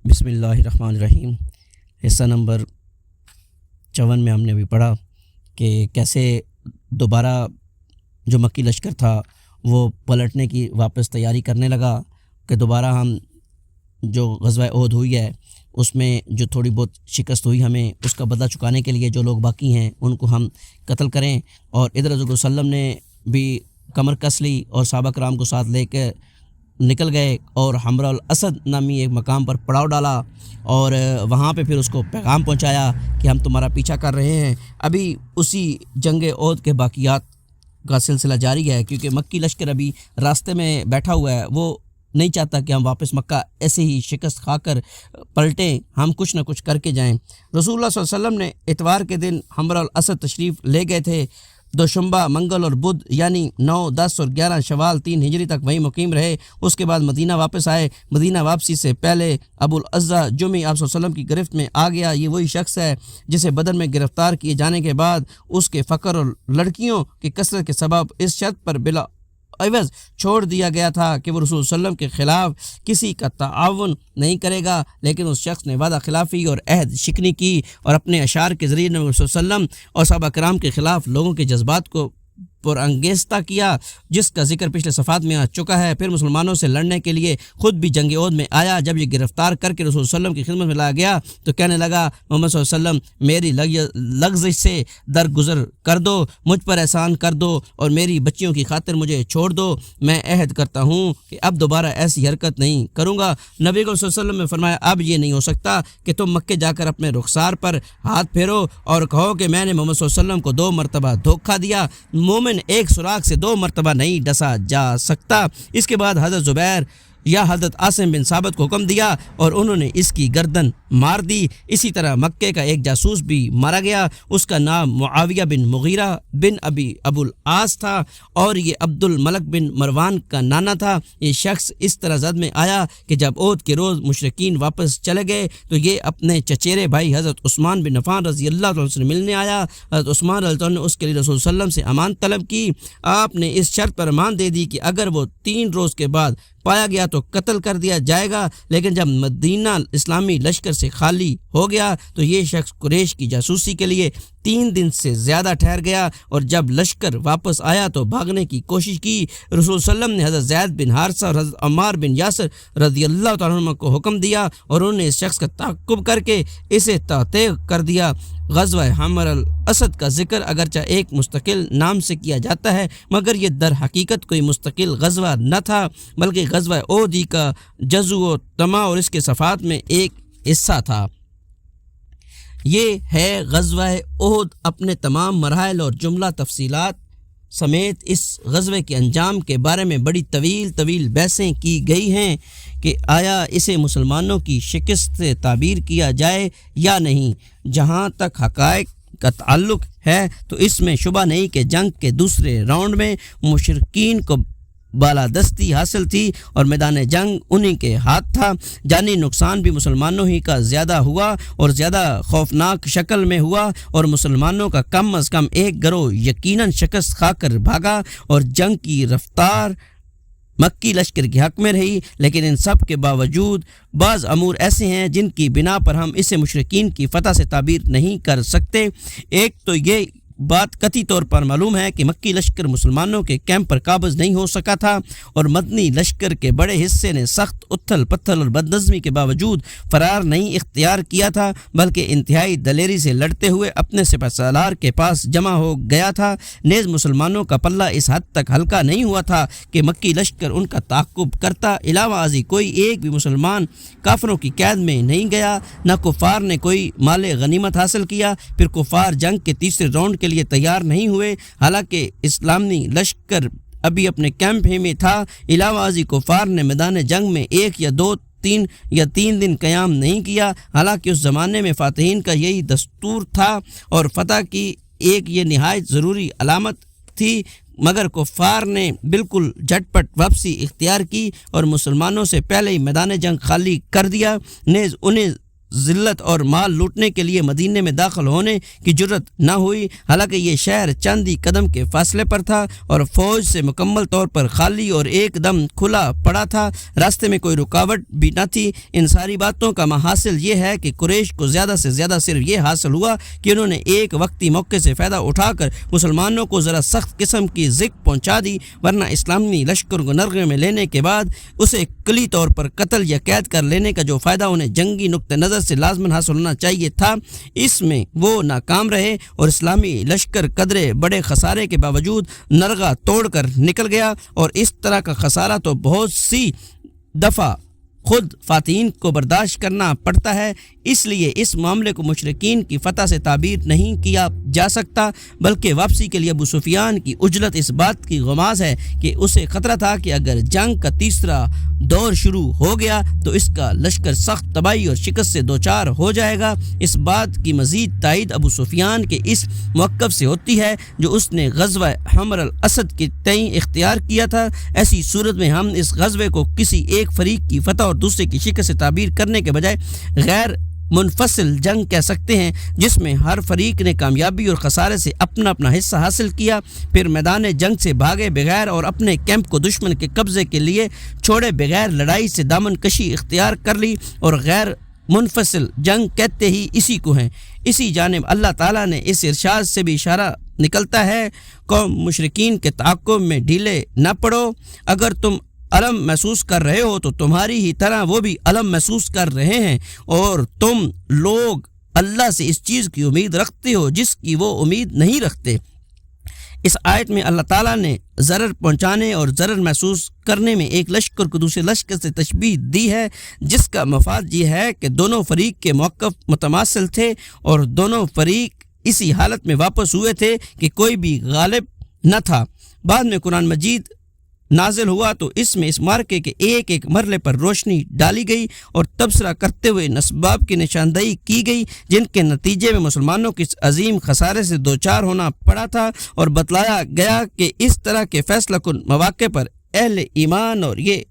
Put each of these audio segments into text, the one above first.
بسم اللہ الرحمن الرحیم۔ حصہ نمبر 54 میں ہم نے ابھی پڑھا کہ کیسے دوبارہ جو مکی لشکر تھا وہ پلٹنے کی واپس تیاری کرنے لگا کہ دوبارہ ہم جو غزوہ احد ہوئی ہے اس میں جو تھوڑی بہت شکست ہوئی ہمیں اس کا بدلہ چکانے کے لیے جو لوگ باقی ہیں ان کو ہم قتل کریں، اور ادھر حضور صلی اللہ علیہ وسلم نے بھی کمر کس لی اور صحابہ کرام کو ساتھ لے کے نکل گئے اور حمراء الاسد نامی ایک مقام پر پڑاؤ ڈالا اور وہاں پہ پھر اس کو پیغام پہنچایا کہ ہم تمہارا پیچھا کر رہے ہیں۔ ابھی اسی جنگ احد کے باقیات کا سلسلہ جاری ہے، کیونکہ مکی لشکر ابھی راستے میں بیٹھا ہوا ہے، وہ نہیں چاہتا کہ ہم واپس مکہ ایسے ہی شکست کھا کر پلٹیں، ہم کچھ نہ کچھ کر کے جائیں۔ رسول اللہ صلی اللہ علیہ وسلم نے اتوار کے دن حمراء الاسد تشریف لے گئے تھے۔ دوشنبہ، منگل اور بدھ یعنی 9، 10 اور 11 شوال 3 ہجری تک وہیں مقیم رہے۔ اس کے بعد مدینہ واپس آئے۔ مدینہ واپسی سے پہلے ابو الاعزہ جمعی آپ صلی اللہ علیہ وسلم کی گرفت میں آ گیا۔ یہ وہی شخص ہے جسے بدر میں گرفتار کیے جانے کے بعد اس کے فقر اور لڑکیوں کی کثرت کے سبب اس شرط پر بلا عوض چھوڑ دیا گیا تھا کہ وہ رسول صلی اللہ علیہ وسلم کے خلاف کسی کا تعاون نہیں کرے گا، لیکن اس شخص نے وعدہ خلافی اور عہد شکنی کی اور اپنے اشعار کے ذریعے نبی صلی اللہ علیہ وسلم اور صحابہ کرام کے خلاف لوگوں کے جذبات کو پرانگیزتہ کیا، جس کا ذکر پچھلے صفحات میں آ چکا ہے۔ پھر مسلمانوں سے لڑنے کے لیے خود بھی جنگ احد میں آیا۔ جب یہ گرفتار کر کے رسول صلی اللہ علیہ وسلم کی خدمت میں لایا گیا تو کہنے لگا، محمد صلی اللہ علیہ وسلم میری لغزش سے درگزر کر دو، مجھ پر احسان کر دو اور میری بچیوں کی خاطر مجھے چھوڑ دو۔ میں عہد کرتا ہوں کہ اب دوبارہ ایسی حرکت نہیں کروں گا۔ نبی کو صلی اللہ علیہ وسلم نے فرمایا، اب یہ نہیں ہو سکتا کہ تم مکے جا کر اپنے رخسار پر ہاتھ پھیرو اور کہو کہ میں نے محمد صلی اللہ علیہ وسلم کو 2 مرتبہ دھوکہ دیا۔ مومن ایک سراغ سے 2 مرتبہ نہیں ڈسا جا سکتا۔ اس کے بعد حضرت زبیر یا حضرت عاصم بن ثابت کو حکم دیا اور انہوں نے اس کی گردن مار دی۔ اسی طرح مکے کا ایک جاسوس بھی مارا گیا، اس کا نام معاویہ بن مغیرہ بن ابو العاص تھا اور یہ عبد الملک بن مروان کا نانا تھا۔ یہ شخص اس طرح زد میں آیا کہ جب احد کے روز مشرکین واپس چلے گئے تو یہ اپنے چچیرے بھائی حضرت عثمان بن عفان رضی اللہ عنہ سے ملنے آیا۔ حضرت عثمان رضی اللہ عنہ نے اس کے لیے رسول صلی اللہ علیہ وسلم سے امان طلب کی۔ آپ نے اس شرط پر امان دے دی کہ اگر وہ 3 روز کے بعد پایا گیا تو قتل کر دیا جائے گا، لیکن جب مدینہ اسلامی لشکر سے خالی ہو گیا تو یہ شخص قریش کی جاسوسی کے لیے 3 دن سے زیادہ ٹھہر گیا، اور جب لشکر واپس آیا تو بھاگنے کی کوشش کی۔ رسول صلی اللہ علیہ وسلم نے حضرت زید بن حارثہ اور حضرت عمار بن یاسر رضی اللہ تعالیٰ عنہ کو حکم دیا اور انہوں نے اس شخص کا تعقب کر کے اسے تحقیق کر دیا۔ غزوہ حمراء الاسد کا ذکر اگرچہ ایک مستقل نام سے کیا جاتا ہے، مگر یہ در حقیقت کوئی مستقل غزوہ نہ تھا، بلکہ غزوہ احد کا جزو و طمع اور اس کے صفحات میں ایک حصہ تھا۔ یہ ہے غزوہ احد۔ اپنے تمام مراحل اور جملہ تفصیلات سمیت اس غزوے کے انجام کے بارے میں بڑی طویل بحثیں کی گئی ہیں کہ آیا اسے مسلمانوں کی شکست سے تعبیر کیا جائے یا نہیں۔ جہاں تک حقائق کا تعلق ہے تو اس میں شبہ نہیں کہ جنگ کے دوسرے راؤنڈ میں مشرکین کو بالادستی حاصل تھی اور میدان جنگ انہی کے ہاتھ تھا۔ جانی نقصان بھی مسلمانوں ہی کا زیادہ ہوا اور زیادہ خوفناک شکل میں ہوا، اور مسلمانوں کا کم از کم ایک گروہ یقیناً شکست کھا کر بھاگا اور جنگ کی رفتار مکی لشکر کے حق میں رہی۔ لیکن ان سب کے باوجود بعض امور ایسے ہیں جن کی بنا پر ہم اسے مشرکین کی فتح سے تعبیر نہیں کر سکتے۔ ایک تو یہ بات قطعی طور پر معلوم ہے کہ مکی لشکر مسلمانوں کے کیمپ پر قابض نہیں ہو سکا تھا، اور مدنی لشکر کے بڑے حصے نے سخت اتھل پتھل اور بدنظمی کے باوجود فرار نہیں اختیار کیا تھا، بلکہ انتہائی دلیری سے لڑتے ہوئے اپنے سپہ سالار کے پاس جمع ہو گیا تھا۔ نیز مسلمانوں کا پلہ اس حد تک ہلکا نہیں ہوا تھا کہ مکی لشکر ان کا تعاقب کرتا۔ علاوہ ازیں کوئی ایک بھی مسلمان کافروں کی قید میں نہیں گیا، نہ کفار نے کوئی مال غنیمت حاصل کیا۔ پھر کفار جنگ کے تیسرے راؤنڈ کے لیے تیار نہیں ہوئے، حالانکہ اسلامی لشکر ابھی اپنے کیمپ ہی میں تھا۔ علاوہ ازیں کفار نے میدان جنگ میں 1 یا 3 دن قیام نہیں کیا، حالانکہ اس زمانے میں فاتحین کا یہی دستور تھا اور فتح کی ایک یہ نہایت ضروری علامت تھی، مگر کفار نے بالکل جھٹ پٹ واپسی اختیار کی اور مسلمانوں سے پہلے ہی میدان جنگ خالی کر دیا۔ نیز انہیں ذلت اور مال لوٹنے کے لیے مدینے میں داخل ہونے کی جرت نہ ہوئی، حالانکہ یہ شہر چند ہی قدم کے فاصلے پر تھا اور فوج سے مکمل طور پر خالی اور ایک دم کھلا پڑا تھا۔ راستے میں کوئی رکاوٹ بھی نہ تھی۔ ان ساری باتوں کا محاصل یہ ہے کہ قریش کو زیادہ سے زیادہ صرف یہ حاصل ہوا کہ انہوں نے ایک وقتی موقع سے فائدہ اٹھا کر مسلمانوں کو ذرا سخت قسم کی ذک پہنچا دی، ورنہ اسلامی لشکر کو نرغے میں لینے کے بعد اسے کلی طور پر قتل یا قید کر لینے کا جو فائدہ انہیں جنگی نقطہ نظر سے لازماً حاصل ہونا چاہیے تھا، اس میں وہ ناکام رہے اور اسلامی لشکر قدرے بڑے خسارے کے باوجود نرغہ توڑ کر نکل گیا، اور اس طرح کا خسارہ تو بہت سی دفعہ خود فاتحین کو برداشت کرنا پڑتا ہے۔ اس لیے اس معاملے کو مشرکین کی فتح سے تعبیر نہیں کیا جا سکتا، بلکہ واپسی کے لیے ابو سفیان کی عجلت اس بات کی غماز ہے کہ اسے خطرہ تھا کہ اگر جنگ کا تیسرا دور شروع ہو گیا تو اس کا لشکر سخت تباہی اور شکست سے دوچار ہو جائے گا۔ اس بات کی مزید تائید ابو سفیان کے اس موقف سے ہوتی ہے جو اس نے غزوہ حمر الاسد کے تئیں اختیار کیا تھا۔ ایسی صورت میں ہم اس غزوے کو کسی ایک فریق کی فتح اور دوسرے کی شکست سے تعبیر کرنے کے بجائے غیر منفصل جنگ کہہ سکتے ہیں، جس میں ہر فریق نے کامیابی اور خسارے سے اپنا اپنا حصہ حاصل کیا، پھر میدان جنگ سے بھاگے بغیر اور اپنے کیمپ کو دشمن کے قبضے کے لیے چھوڑے بغیر لڑائی سے دامن کشی اختیار کر لی، اور غیر منفصل جنگ کہتے ہی اسی کو ہیں۔ اسی جانب اللہ تعالیٰ نے اس ارشاد سے بھی اشارہ نکلتا ہے، قوم مشرکین کے تعاقب میں ڈھیلے نہ پڑو، اگر تم الم محسوس کر رہے ہو تو تمہاری ہی طرح وہ بھی الم محسوس کر رہے ہیں، اور تم لوگ اللہ سے اس چیز کی امید رکھتے ہو جس کی وہ امید نہیں رکھتے۔ اس آیت میں اللہ تعالیٰ نے ضرر پہنچانے اور ضرر محسوس کرنے میں ایک لشکر کو دوسرے لشکر سے تشبیہ دی ہے، جس کا مفاد یہ ہے کہ دونوں فریق کے موقف متماثل تھے اور دونوں فریق اسی حالت میں واپس ہوئے تھے کہ کوئی بھی غالب نہ تھا۔ بعد میں قرآن مجید نازل ہوا تو اس میں اس مارکے کے ایک ایک مرحلے پر روشنی ڈالی گئی اور تبصرہ کرتے ہوئے ان اسباب کی نشاندہی کی گئی جن کے نتیجے میں مسلمانوں کو اس عظیم خسارے سے دوچار ہونا پڑا تھا، اور بتلایا گیا کہ اس طرح کے فیصلہ کن مواقع پر اہل ایمان اور یہ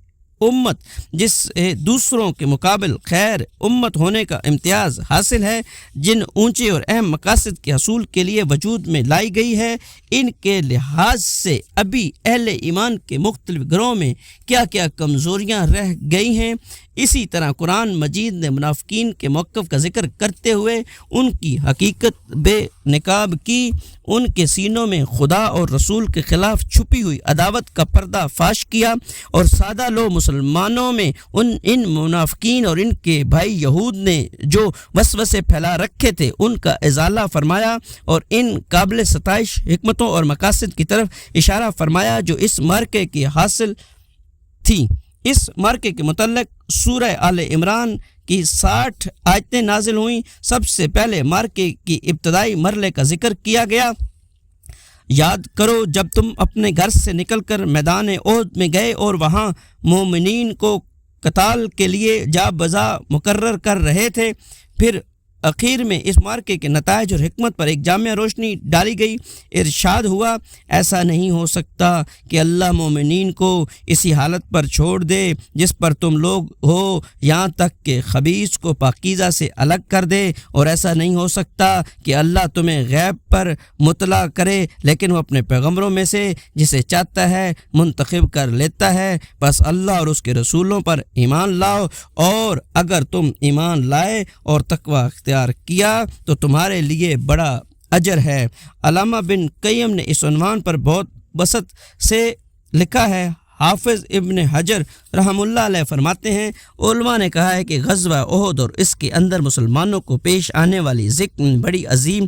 امت جس دوسروں کے مقابل خیر امت ہونے کا امتیاز حاصل ہے، جن اونچے اور اہم مقاصد کے حصول کے لیے وجود میں لائی گئی ہے، ان کے لحاظ سے ابھی اہل ایمان کے مختلف گروہوں میں کیا کیا کمزوریاں رہ گئی ہیں۔ اسی طرح قرآن مجید نے منافقین کے موقف کا ذکر کرتے ہوئے ان کی حقیقت بے نقاب کی، ان کے سینوں میں خدا اور رسول کے خلاف چھپی ہوئی عداوت کا پردہ فاش کیا، اور سادہ لوگ مسلمانوں میں ان منافقین اور ان کے بھائی یہود نے جو وسوسے پھیلا رکھے تھے ان کا ازالہ فرمایا، اور ان قابل ستائش حکمتوں اور مقاصد کی طرف اشارہ فرمایا جو اس معرکے کی حاصل تھی۔ اس معرکے کے متعلق سورہ آل عمران کی 60 آیتیں نازل ہوئیں۔ سب سے پہلے معرکے کی ابتدائی مرحلے کا ذکر کیا گیا۔ یاد کرو جب تم اپنے گھر سے نکل کر میدان احد میں گئے اور وہاں مومنین کو قتال کے لیے جا بجا مقرر کر رہے تھے، پھر اخیر میں اس معرکے کے نتائج اور حکمت پر ایک جامع روشنی ڈالی گئی۔ ارشاد ہوا، ایسا نہیں ہو سکتا کہ اللہ مومنین کو اسی حالت پر چھوڑ دے جس پر تم لوگ ہو، یہاں تک کہ خبیث کو پاکیزہ سے الگ کر دے، اور ایسا نہیں ہو سکتا کہ اللہ تمہیں غیب پر مطلع کرے، لیکن وہ اپنے پیغمبروں میں سے جسے چاہتا ہے منتخب کر لیتا ہے۔ بس اللہ اور اس کے رسولوں پر ایمان لاؤ، اور اگر تم ایمان لائے اور تقوی اختیار کیا تو تمہارے لیے بڑا اجر ہے۔ علامہ بن قیم نے اس عنوان پر بہت بسط سے لکھا ہے۔ حافظ ابن حجر رحم اللہ علیہ فرماتے ہیں، علماء نے کہا ہے کہ غزوہ احد اور اس کے اندر مسلمانوں کو پیش آنے والی ذکر میں بڑی عظیم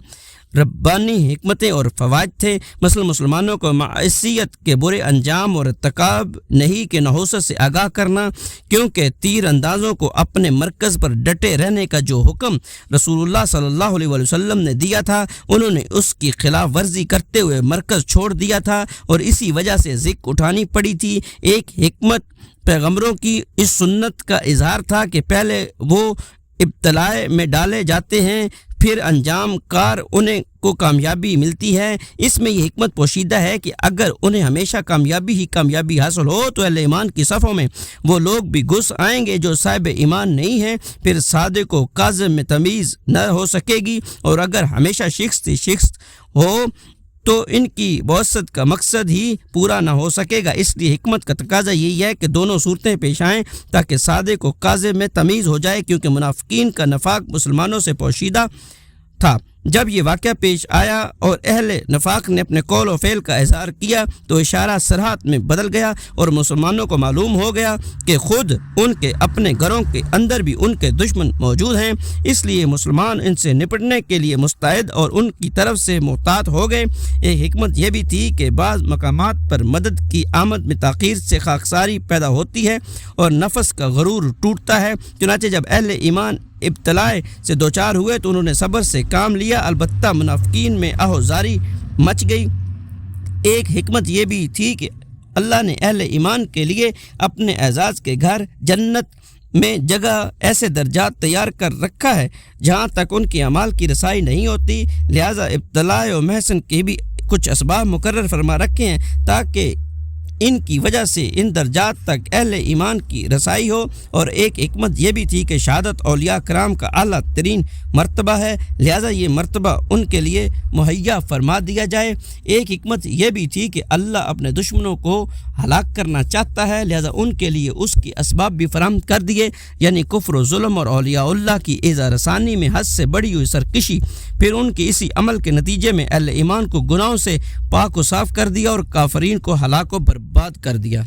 ربانی حکمتیں اور فوائد تھے، مثلا مسلمانوں کو معصیت کے برے انجام اور ارتکاب نہیں کے نحوست سے آگاہ کرنا، کیونکہ تیر اندازوں کو اپنے مرکز پر ڈٹے رہنے کا جو حکم رسول اللہ صلی اللہ علیہ وسلم نے دیا تھا، انہوں نے اس کی خلاف ورزی کرتے ہوئے مرکز چھوڑ دیا تھا اور اسی وجہ سے ذکر اٹھانی پڑی تھی۔ ایک حکمت پیغمبروں کی اس سنت کا اظہار تھا کہ پہلے وہ ابتلاء میں ڈالے جاتے ہیں، پھر انجام کار انہیں کو کامیابی ملتی ہے۔ اس میں یہ حکمت پوشیدہ ہے کہ اگر انہیں ہمیشہ کامیابی حاصل ہو تو اہل ایمان کی صفوں میں وہ لوگ بھی گھس آئیں گے جو صاحب ایمان نہیں ہیں، پھر صادق و کاذب میں تمیز نہ ہو سکے گی، اور اگر ہمیشہ شکست ہو تو ان کی بعثت کا مقصد ہی پورا نہ ہو سکے گا۔ اس لیے حکمت کا تقاضا یہی ہے کہ دونوں صورتیں پیش آئیں تاکہ صادق و کاذب میں تمیز ہو جائے، کیونکہ منافقین کا نفاق مسلمانوں سے پوشیدہ تھا۔ جب یہ واقعہ پیش آیا اور اہل نفاق نے اپنے قول و فعل کا اظہار کیا تو اشارہ سرحد میں بدل گیا، اور مسلمانوں کو معلوم ہو گیا کہ خود ان کے اپنے گھروں کے اندر بھی ان کے دشمن موجود ہیں، اس لیے مسلمان ان سے نپٹنے کے لیے مستعد اور ان کی طرف سے محتاط ہو گئے۔ ایک حکمت یہ بھی تھی کہ بعض مقامات پر مدد کی آمد میں تاخیر سے خاکساری پیدا ہوتی ہے اور نفس کا غرور ٹوٹتا ہے۔ چنانچہ جب اہل ایمان ابتلاء سے دوچار ہوئے تو انہوں نے صبر سے کام لیا، البتہ منافقین میں آہوزاری مچ گئی۔ ایک حکمت یہ بھی تھی کہ اللہ نے اہل ایمان کے لیے اپنے اعزاز کے گھر جنت میں جگہ ایسے درجات تیار کر رکھا ہے جہاں تک ان کے اعمال کی رسائی نہیں ہوتی، لہذا ابتلاء و محسن کے بھی کچھ اسباب مقرر فرما رکھے ہیں تاکہ ان کی وجہ سے ان درجات تک اہل ایمان کی رسائی ہو۔ اور ایک حکمت یہ بھی تھی کہ شہادت اولیاء کرام کا اعلیٰ ترین مرتبہ ہے، لہذا یہ مرتبہ ان کے لیے مہیا فرما دیا جائے۔ ایک حکمت یہ بھی تھی کہ اللہ اپنے دشمنوں کو ہلاک کرنا چاہتا ہے، لہذا ان کے لیے اس کی اسباب بھی فراہم کر دیے، یعنی کفر و ظلم اور اولیاء اللہ کی ایذا رسانی میں حد سے بڑی ہوئی سرکشی۔ پھر ان کے اسی عمل کے نتیجے میں اہل ایمان کو گناہوں سے پاک و صاف کر دیا اور کافرین کو ہلاک و برباد کر دیا۔